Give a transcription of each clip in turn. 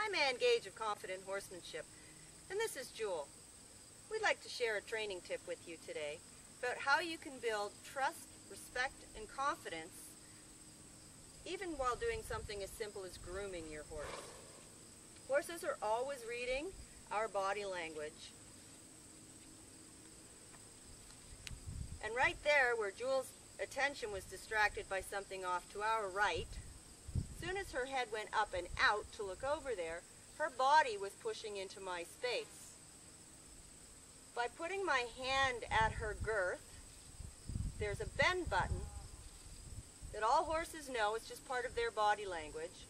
I'm Ann Gage of Confident Horsemanship, and this is Jewel. We'd like to share a training tip with you today about how you can build trust, respect, and confidence even while doing something as simple as grooming your horse. Horses are always reading our body language. And right there, where Jewel's attention was distracted by something off to our right, as soon as her head went up and out to look over there, her body was pushing into my space. By putting my hand at her girth, there's a bend button that all horses know. It's just part of their body language.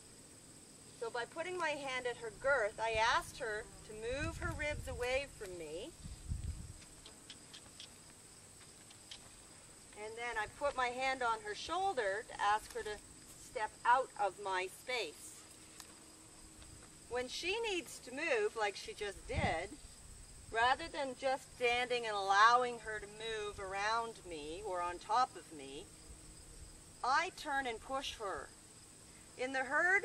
So by putting my hand at her girth, I asked her to move her ribs away from me. And then I put my hand on her shoulder to ask her to step out of my space. When she needs to move, like she just did, rather than just standing and allowing her to move around me or on top of me, I turn and push her. In the herd,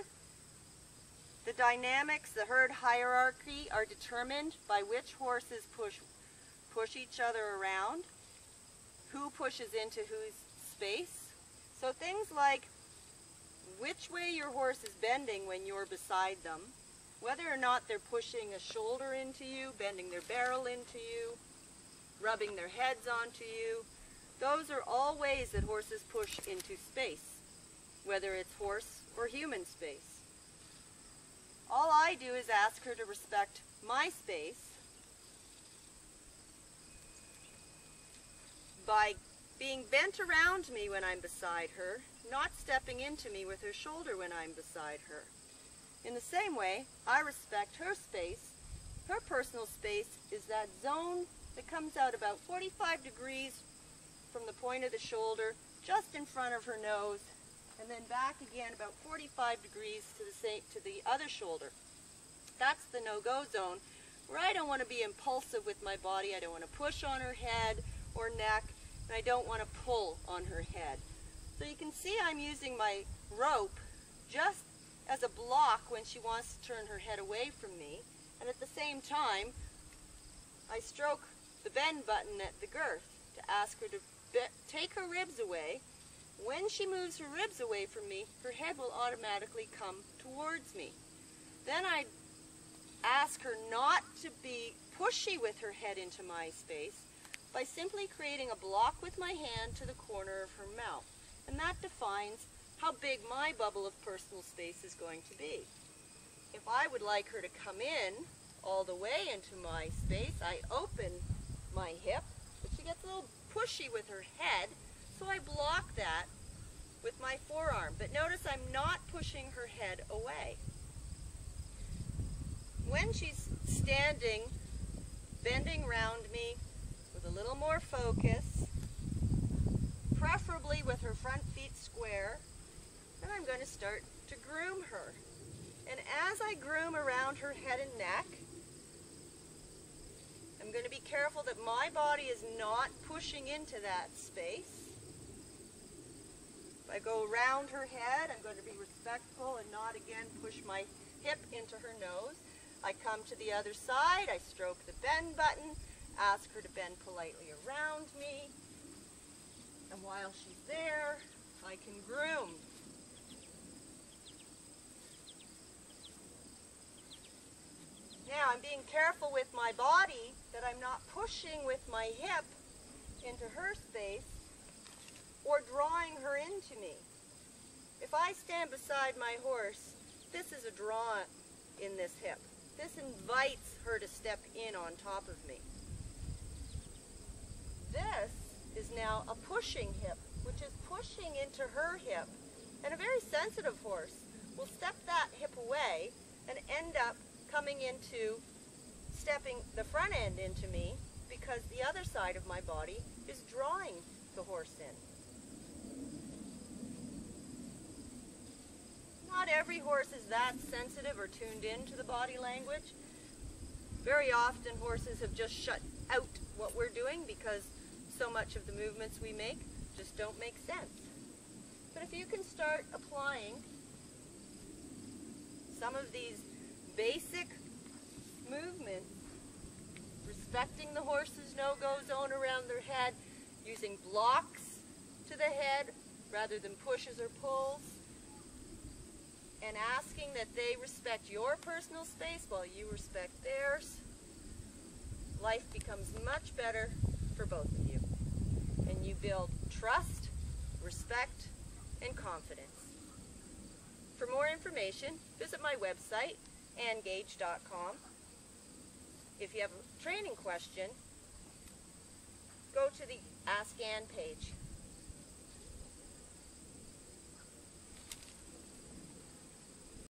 the dynamics, the herd hierarchy are determined by which horses push each other around, who pushes into whose space. So things like which way your horse is bending when you're beside them, whether or not they're pushing a shoulder into you, bending their barrel into you, rubbing their heads onto you, those are all ways that horses push into space, whether it's horse or human space. All I do is ask her to respect my space by being bent around me when I'm beside her, not stepping into me with her shoulder when I'm beside her. In the same way, I respect her space. Her personal space is that zone that comes out about 45 degrees from the point of the shoulder, just in front of her nose, and then back again about 45 degrees to the other shoulder. That's the no-go zone, where I don't want to be impulsive with my body. I don't want to push on her head or neck, and I don't want to pull on her head. So you can see I'm using my rope just as a block when she wants to turn her head away from me, and at the same time I stroke the bend button at the girth to ask her to take her ribs away. When she moves her ribs away from me, her head will automatically come towards me. Then I ask her not to be pushy with her head into my space by simply creating a block with my hand to the corner of her mouth. And that defines how big my bubble of personal space is going to be. If I would like her to come in all the way into my space, I open my hip, but she gets a little pushy with her head, so I block that with my forearm. But notice I'm not pushing her head away. When she's standing, bending round me with a little more focus, preferably with her front feet square, then I'm going to start to groom her. And as I groom around her head and neck, I'm going to be careful that my body is not pushing into that space. If I go around her head, I'm going to be respectful and not again push my hip into her nose. I come to the other side, I stroke the bend button, ask her to bend politely around me, and while she's there, I can groom. Now I'm being careful with my body that I'm not pushing with my hip into her space or drawing her into me. If I stand beside my horse, this is a draw in this hip. This invites her to step in on top of me. This is now a pushing hip, which is pushing into her hip. And a very sensitive horse will step that hip away and end up coming into stepping the front end into me because the other side of my body is drawing the horse in. Not every horse is that sensitive or tuned into the body language. Very often horses have just shut out what we're doing because so much of the movements we make just don't make sense. But if you can start applying some of these basic movements, respecting the horse's no-go zone around their head, using blocks to the head rather than pushes or pulls, and asking that they respect your personal space while you respect theirs, life becomes much better for both of you. And you build trust, respect, and confidence. For more information, visit my website, Gage.com. If you have a training question, go to the Ask Ann page.